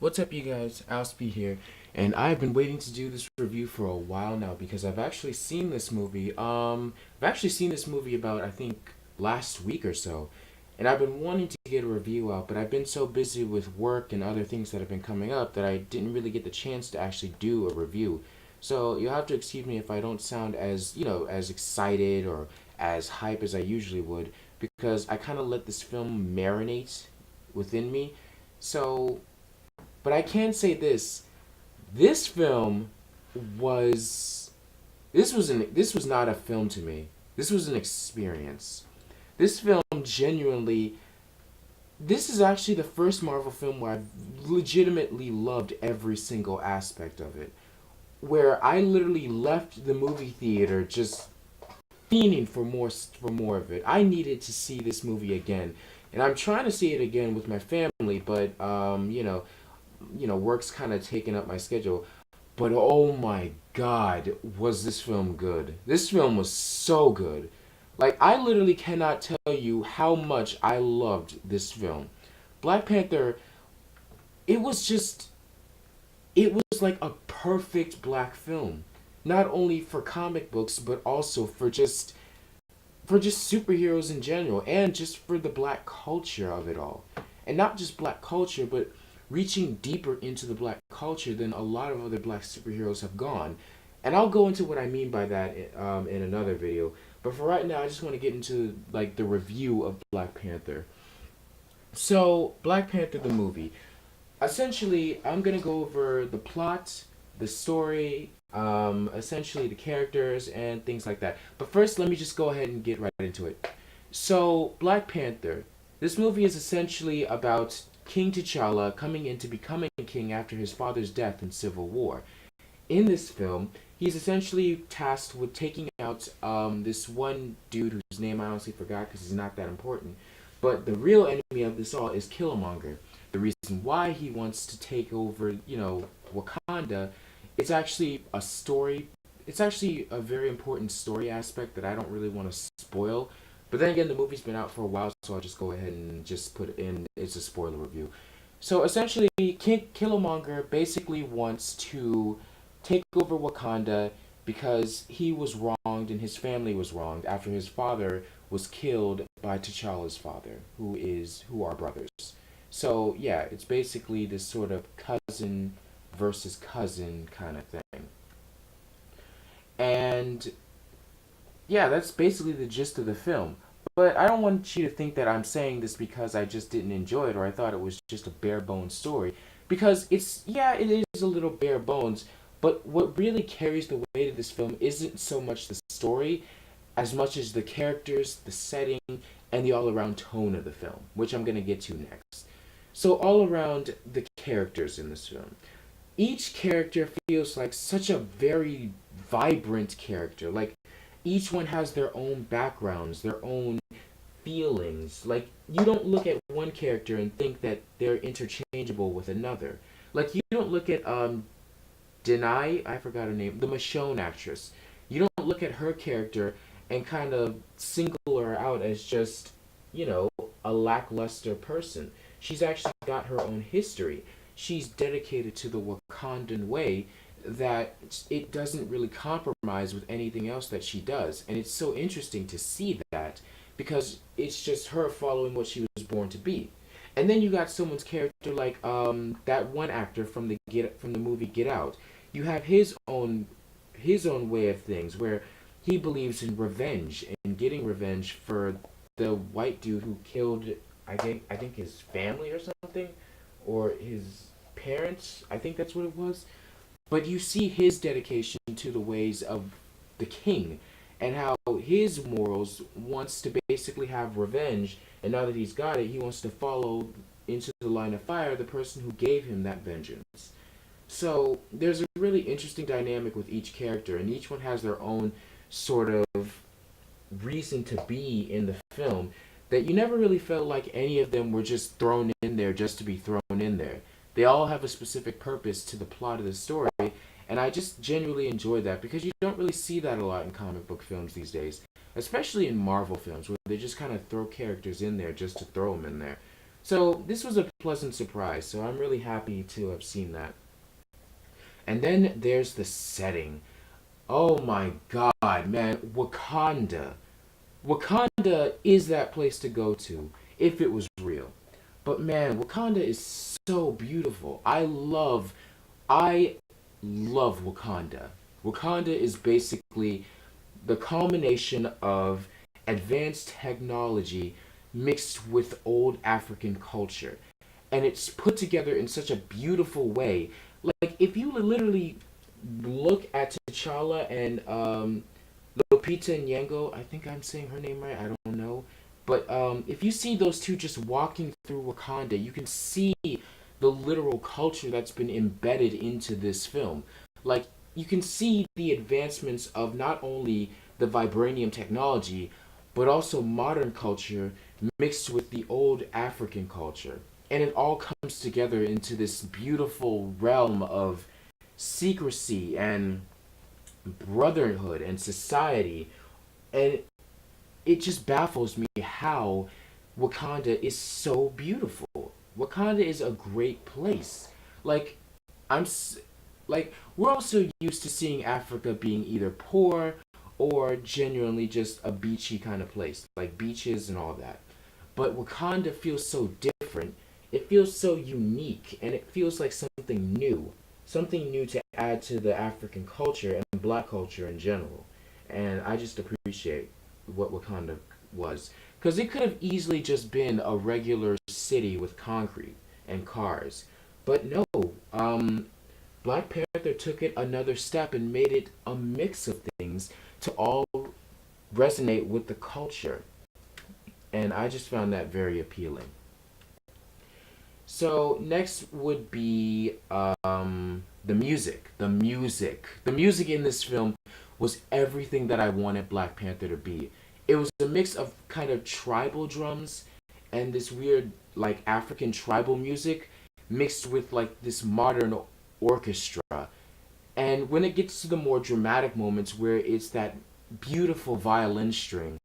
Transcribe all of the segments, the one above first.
What's up, you guys? Alspy here, and I've been waiting to do this review for a while now because I've actually seen this movie. I've actually seen this movie about I think last week or so, and I've been wanting to get a review out, but I've been so busy with work and other things that have been coming up that I didn't really get the chance to actually do a review. So you'll have to excuse me if I don't sound as as excited or as hype as I usually would because I kind of let this film marinate within me. So but I can say this: this film was this was not a film to me. This was an experience. This film genuinely. This is actually the first Marvel film where I've legitimately loved every single aspect of it. Where I literally left the movie theater just fiending for more of it. I needed to see this movie again, and I'm trying to see it again with my family, but work's kind of taking up my schedule. But oh my god, was this film good? This film was so good. Like, I literally cannot tell you how much I loved this film. Black Panther, it was just, it was like a perfect black film. Not only for comic books, but also for just superheroes in general, and just for the black culture of it all. And not just black culture, but reaching deeper into the black culture than a lot of other black superheroes have gone. And I'll go into what I mean by that in another video. But for right now, I just want to get into like the review of Black Panther. So, Black Panther the movie. Essentially, I'm gonna go over the plot, the story, essentially the characters and things like that. But first, let me just go ahead and get right into it. So, Black Panther. This movie is essentially about King T'Challa coming into becoming king after his father's death in civil war. In this film, he's essentially tasked with taking out this one dude whose name I honestly forgot because he's not that important. But the real enemy of this all is Killmonger. The reason why he wants to take over, Wakanda, it's actually a story. It's actually a very important story aspect that I don't really want to spoil. But then again, the movie's been out for a while, so I'll just go ahead and just put it in. It's a spoiler review. So essentially, Killmonger basically wants to take over Wakanda because he was wronged and his family was wronged after his father was killed by T'Challa's father, who are brothers. So yeah, it's basically this sort of cousin versus cousin kind of thing. And yeah, that's basically the gist of the film. But I don't want you to think that I'm saying this because I just didn't enjoy it or I thought it was just a bare bones story. Because it is a little bare bones, but what really carries the weight of this film isn't so much the story as much as the characters, the setting, and the all around tone of the film, which I'm going to get to next. So, all around the characters in this film. Each character feels like such a very vibrant character. Like, each one has their own backgrounds, their own feelings. Like, you don't look at one character and think that they're interchangeable with another. Like, you don't look at Denai, I forgot her name, the Michonne actress. You don't look at her character and kind of single her out as just, a lackluster person. She's actually got her own history. She's dedicated to the Wakandan way that it doesn't really compromise with anything else that she does. And it's so interesting to see that because it's just her following what she was born to be. And then you got someone's character like that one actor from the movie Get Out. You have his own way of things where he believes in revenge and getting revenge for the white dude who killed I think his family or something or his parents. I think that's what it was. But you see his dedication to the ways of the king and how his morals wants to basically have revenge, and now that he's got it, he wants to follow into the line of fire the person who gave him that vengeance. So there's a really interesting dynamic with each character, and each one has their own sort of reason to be in the film that you never really felt like any of them were just thrown in there just to be thrown in there. They all have a specific purpose to the plot of the story, and I just genuinely enjoy that because you don't really see that a lot in comic book films these days, especially in Marvel films where they just kind of throw characters in there just to throw them in there. So this was a pleasant surprise. So I'm really happy to have seen that. And then there's the setting. Oh my god, man, Wakanda. Wakanda is that place to go to if it was real. But man, Wakanda is so beautiful. I love Wakanda. Wakanda is basically the culmination of advanced technology mixed with old African culture. And it's put together in such a beautiful way. Like, if you literally look at T'Challa and Lupita Nyong'o, I think I'm saying her name right, I don't know. But if you see those two just walking through Wakanda, you can see the literal culture that's been embedded into this film. Like, you can see the advancements of not only the vibranium technology, but also modern culture mixed with the old African culture. And it all comes together into this beautiful realm of secrecy and brotherhood and society. And it just baffles me how Wakanda is so beautiful. Wakanda is a great place. Like, I'm like, we're also used to seeing Africa being either poor or genuinely just a beachy kind of place, like beaches and all that. But Wakanda feels so different. It feels so unique, and it feels like something new to add to the African culture and black culture in general. And I just appreciate what Wakanda was, because it could have easily just been a regular city with concrete and cars, but no. Black Panther took it another step and made it a mix of things to all resonate with the culture, and I just found that very appealing. So next would be the music. The music in this film was everything that I wanted Black Panther to be. It was a mix of kind of tribal drums and this weird like African tribal music mixed with like this modern orchestra. And when it gets to the more dramatic moments where it's that beautiful violin string,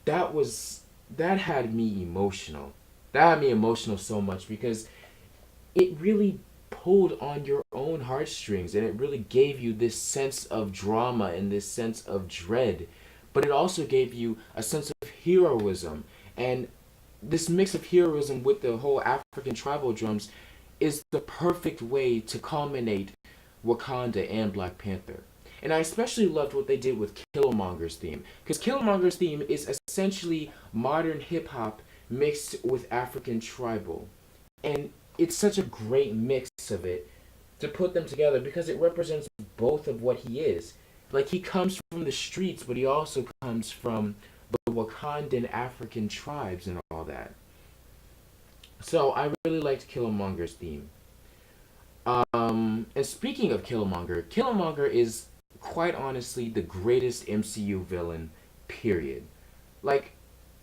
that was that had me emotional. That had me emotional so much because it really pulled on your own heartstrings and it really gave you this sense of drama and this sense of dread. But it also gave you a sense of heroism. And this mix of heroism with the whole African tribal drums is the perfect way to culminate Wakanda and Black Panther. And I especially loved what they did with Killmonger's theme. Because Killmonger's theme is essentially modern hip hop mixed with African tribal. And it's such a great mix of it to put them together because it represents both of what he is. Like, he comes from the streets, but he also comes from the Wakandan African tribes and all that. So I really liked Killmonger's theme. And speaking of Killmonger, Killmonger is quite honestly the greatest MCU villain, period. Like,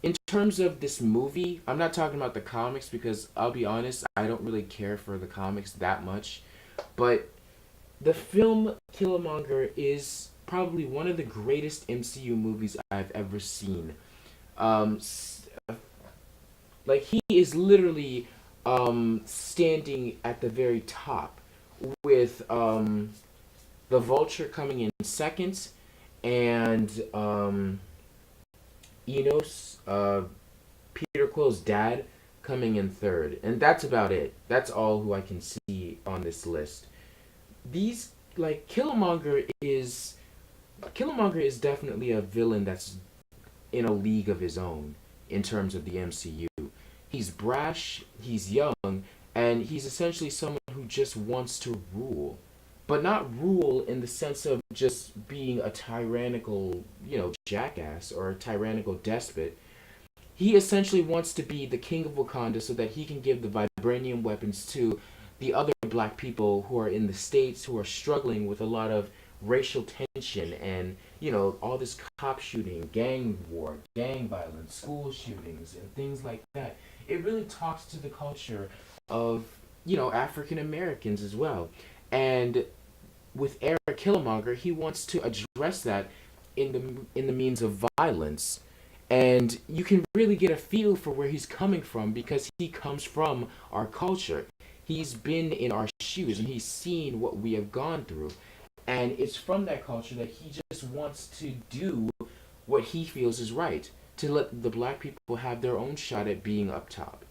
in terms of this movie, I'm not talking about the comics because I'll be honest, I don't really care for the comics that much. But the film Killmonger is probably one of the greatest MCU movies I've ever seen. Um, like, he is literally standing at the very top with the Vulture coming in second and Enos, Peter Quill's dad, coming in third, and that's about it. That's all who I can see on this list. These like Killmonger is definitely a villain that's in a league of his own in terms of the MCU. He's brash, he's young, and he's essentially someone who just wants to rule. But not rule in the sense of just being a tyrannical, jackass or a tyrannical despot. He essentially wants to be the king of Wakanda so that he can give the vibranium weapons to the other black people who are in the States who are struggling with a lot of racial tension and, all this cop shooting, gang war, gang violence, school shootings, and things like that. It really talks to the culture of, African Americans as well. And with Eric Killmonger, he wants to address that in the means of violence And you can really get a feel for where he's coming from because he comes from our culture. He's been in our shoes and he's seen what we have gone through. And it's from that culture that he just wants to do what he feels is right, to let the black people have their own shot at being up top.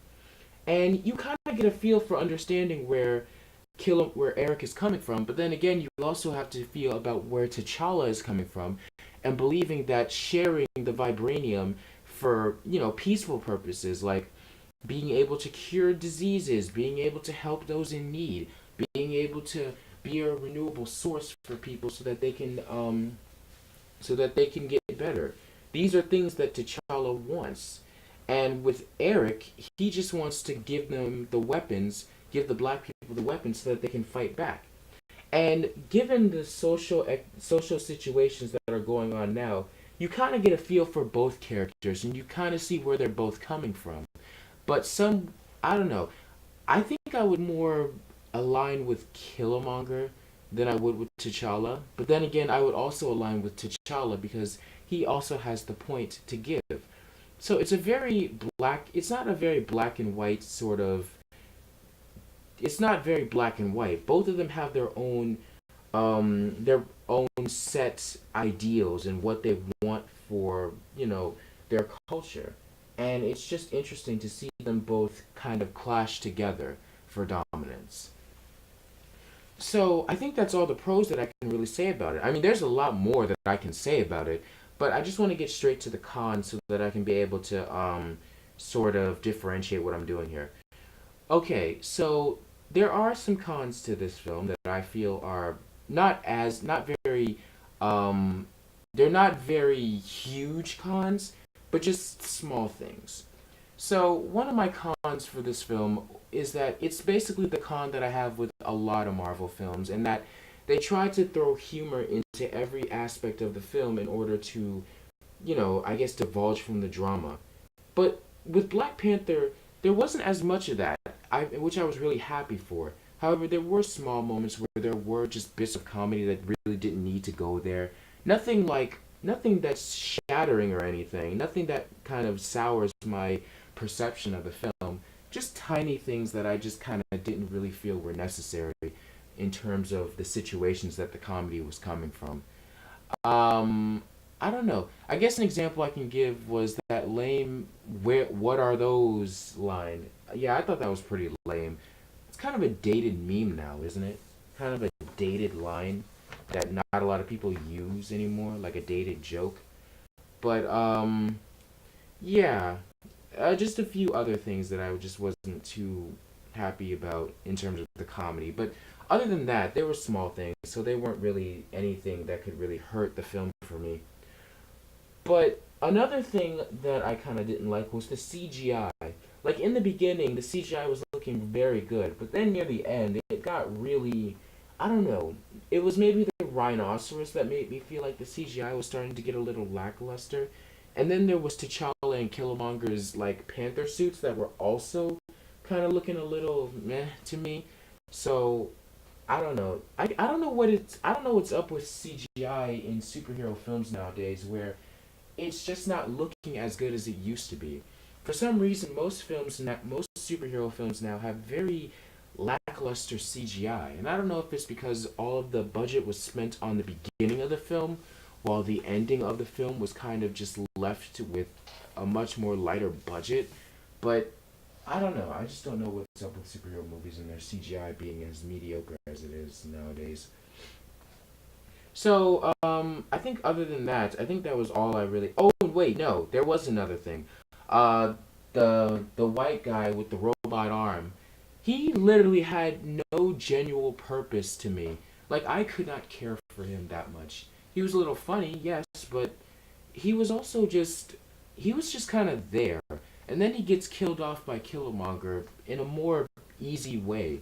And you kind of get a feel for understanding where Eric is coming from, but then again, you also have to feel about where T'Challa is coming from, and believing that sharing the vibranium for peaceful purposes, like being able to cure diseases, being able to help those in need, being able to be a renewable source for people so that they can get better. These are things that T'Challa wants. And with Eric, he just wants to give them the weapons, give the black people the weapons so that they can fight back. And given the social situations that are going on now, you kind of get a feel for both characters and you kind of see where they're both coming from. But I don't know. I think I would more align with Killmonger than I would with T'Challa. But then again, I would also align with T'Challa because he also has the point to give. So it's not a very black and white sort of, it's not very black and white. Both of them have their own set ideals and what they want for, their culture. And it's just interesting to see them both kind of clash together for dominance. So I think that's all the pros that I can really say about it. I mean, there's a lot more that I can say about it, but I just want to get straight to the cons so that I can be able to sort of differentiate what I'm doing here. Okay, so there are some cons to this film that I feel are not very um, they're not very huge cons, but just small things. So one of my cons for this film is that it's basically the con that I have with a lot of Marvel films, and that they try to throw humor into every aspect of the film in order to, I guess divulge from the drama. But with Black Panther, there wasn't as much of that, which I was really happy for. However, there were small moments where there were just bits of comedy that really didn't need to go there. Nothing that's shattering or anything. Nothing that kind of sours my perception of the film. Just tiny things that I just kind of didn't really feel were necessary in terms of the situations that the comedy was coming from. Um, I don't know. I guess an example I can give was that lame "Where what are those?" line. Yeah, I thought that was pretty lame. It's kind of a dated meme now, isn't it? Kind of a dated line that not a lot of people use anymore, like a dated joke. But yeah, just a few other things that I just wasn't too happy about in terms of the comedy. But other than that, they were small things, so they weren't really anything that could really hurt the film for me. But another thing that I kind of didn't like was the CGI. Like in the beginning, the CGI was looking very good, but then near the end, it got really, I don't know. It was maybe the rhinoceros that made me feel like the CGI was starting to get a little lackluster. And then there was T'Challa and Killmonger's like Panther suits that were also kind of looking a little meh to me. So I don't know. I don't know what's up with CGI in superhero films nowadays where it's just not looking as good as it used to be. For some reason, most superhero films now have very lackluster CGI, and I don't know if it's because all of the budget was spent on the beginning of the film, while the ending of the film was kind of just left with a much more lighter budget. But I don't know. I just don't know what's up with superhero movies and their CGI being as mediocre as it is nowadays. So, I think other than that, I think that was all I really. Oh, wait, no, there was another thing. Uh, the white guy with the robot arm, he literally had no genuine purpose to me. Like I could not care for him that much. He was a little funny, yes, but he was also just he was just kind of there. And then he gets killed off by Killmonger in a more easy way.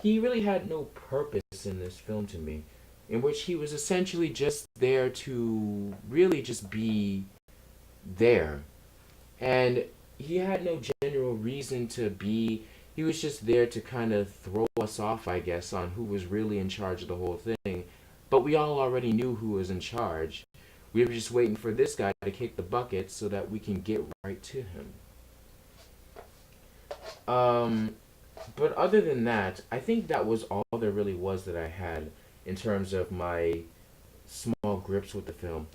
He really had no purpose in this film to me, in which he was essentially just there to really just be there. And he had no general reason to be. He was just there to kind of throw us off, I guess, on who was really in charge of the whole thing. But we all already knew who was in charge. We were just waiting for this guy to kick the bucket so that we can get right to him. Um, but other than that, I think that was all there really was that I had in terms of my small grips with the film.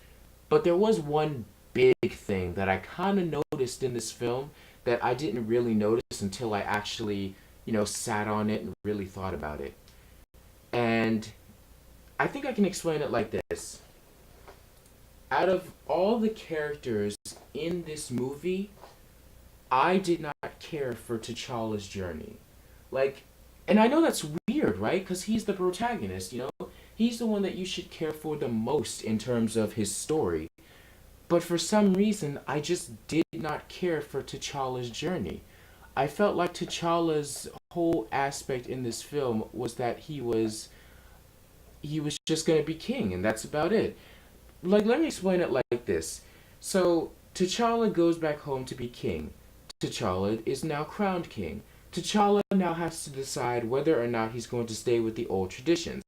But there was one big thing that I kind of noticed in this film that I didn't really notice until I actually, sat on it and really thought about it. And I think I can explain it like this. Out of all the characters in this movie, I did not care for T'Challa's journey. Like, and I know that's weird, right? Because he's the protagonist, He's the one that you should care for the most in terms of his story. But for some reason, I just did not care for T'Challa's journey. I felt like T'Challa's whole aspect in this film was that he was just gonna be king, and that's about it. Like, let me explain it like this. So T'Challa goes back home to be king. T'Challa is now crowned king. T'Challa now has to decide whether or not he's going to stay with the old traditions.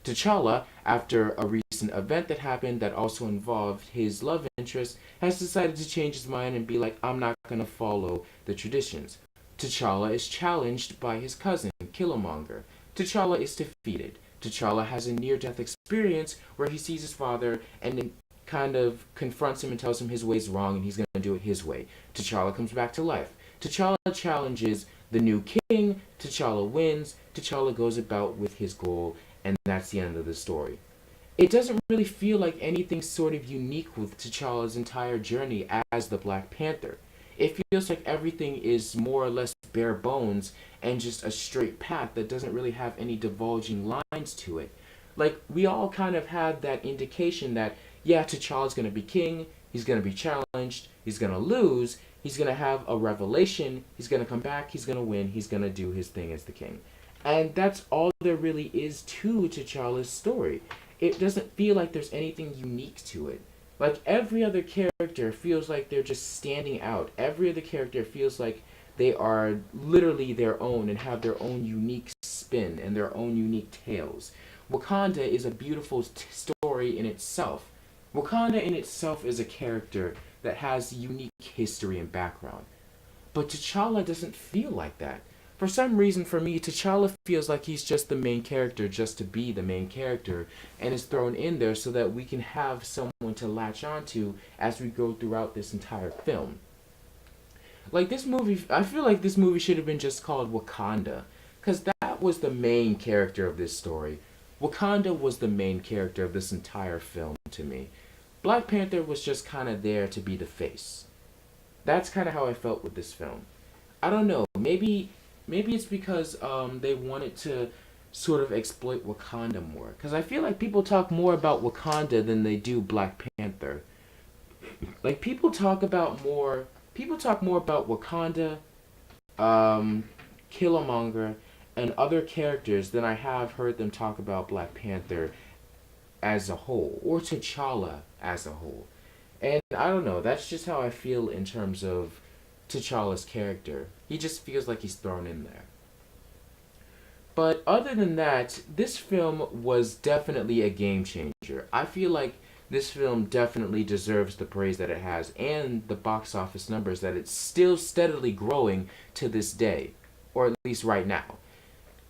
T'Challa, after a recent event that happened that also involved his love interest, has decided to change his mind and be like, I'm not going to follow the traditions. T'Challa is challenged by his cousin, Killmonger. T'Challa is defeated. T'Challa has a near death experience where he sees his father and then kind of confronts him and tells him his way's wrong and he's going to do it his way. T'Challa comes back to life. T'Challa challenges the new king. T'Challa wins. T'Challa goes about with his goal, and that's the end of the story. It doesn't really feel like anything sort of unique with T'Challa's entire journey as the Black Panther. It feels like everything is more or less bare bones and just a straight path that doesn't really have any divulging lines to it. Like, we all kind of had that indication that, yeah, T'Challa's gonna be king, he's gonna be challenged, he's gonna lose, he's gonna have a revelation, he's gonna come back, he's gonna win, he's gonna do his thing as the king. And that's all there really is to T'Challa's story. It doesn't feel like there's anything unique to it. Like, every other character feels like they're just standing out. Every other character feels like they are literally their own and have their own unique spin and their own unique tales. Wakanda is a beautiful story in itself. Wakanda in itself is a character that has unique history and background. But T'Challa doesn't feel like that. For some reason, for me, T'Challa feels like he's just the main character just to be the main character and is thrown in there so that we can have someone to latch onto as we go throughout this entire film. Like, this movie, I feel like this movie should have been just called Wakanda, because that was the main character of this story. Wakanda was the main character of this entire film to me. Black Panther was just kind of there to be the face. That's kind of how I felt with this film. I don't know. Maybe it's because they wanted to sort of exploit Wakanda more. Because I feel like people talk more about Wakanda than they do Black Panther. Like, people talk more about Wakanda, Killmonger, and other characters than I have heard them talk about Black Panther as a whole, or T'Challa as a whole. And I don't know, that's just how I feel in terms of T'Challa's character. He just feels like he's thrown in there. But other than that, this film was definitely a game changer. I feel like this film definitely deserves the praise that it has and the box office numbers that it's still steadily growing to this day, or at least right now.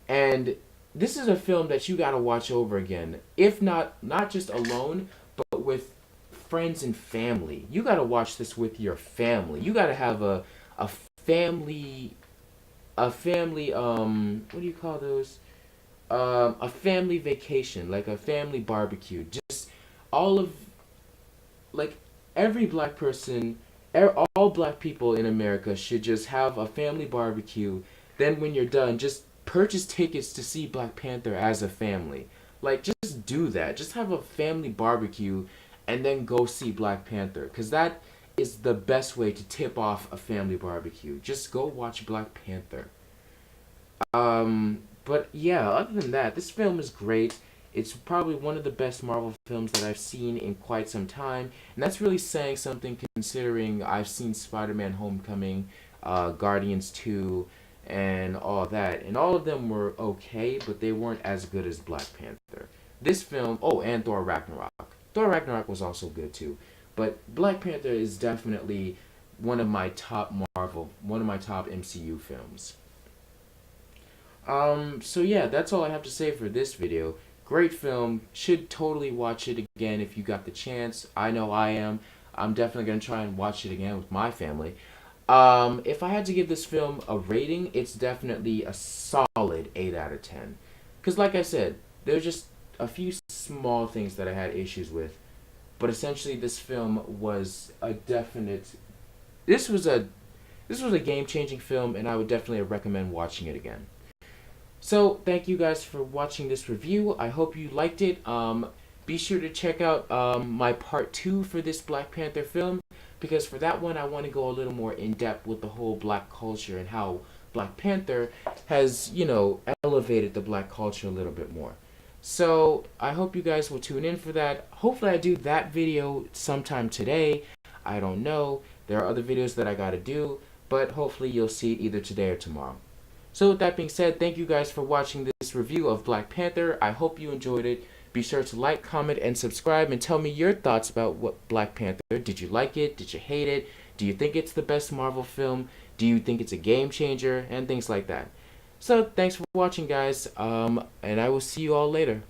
And this is a film that you got to watch over again, if not just alone, but with friends and family. You got to watch this with your family. You got to have a family what do you call those? A family vacation, like a family barbecue. Just all of like every black person, all black people in America should just have a family barbecue. Then when you're done, just purchase tickets to see Black Panther as a family. Like, just do that. Just have a family barbecue and then go see Black Panther, cuz that is the best way to tip off a family barbecue. Just go watch Black Panther. But yeah, other than that, this film is great. It's probably one of the best Marvel films that I've seen in quite some time, and that's really saying something considering I've seen Spider-Man: Homecoming, Guardians 2, and all that, and all of them were okay, but they weren't as good as Black Panther. This film, oh, and Thor Ragnarok. Thor Ragnarok was also good too. But Black Panther is definitely one of my top MCU films. So yeah, that's all I have to say for this video. Great film. Should totally watch it again if you got the chance. I know I am. I'm definitely gonna try and watch it again with my family. If I had to give this film a rating, it's definitely a solid 8 out of 10. Because, like I said, there's just a few small things that I had issues with. But essentially, this film was a definite. This was a this was a game-changing film, and I would definitely recommend watching it again. So, thank you guys for watching this review. I hope you liked it. Be sure to check out my part 2 for this Black Panther film, because for that one, I want to go a little more in depth with the whole black culture and how Black Panther has, elevated the black culture a little bit more. So, I hope you guys will tune in for that. Hopefully, I do that video sometime today. I don't know. There are other videos that I gotta do, but hopefully, you'll see it either today or tomorrow. So with that being said, thank you guys for watching this review of Black Panther. I hope you enjoyed it. Be sure to like, comment, and subscribe, and tell me your thoughts about what Black Panther. Did you like it? Did you hate it? Do you think it's the best Marvel film? Do you think it's a game changer? And things like that. So thanks for watching, guys, and I will see you all later.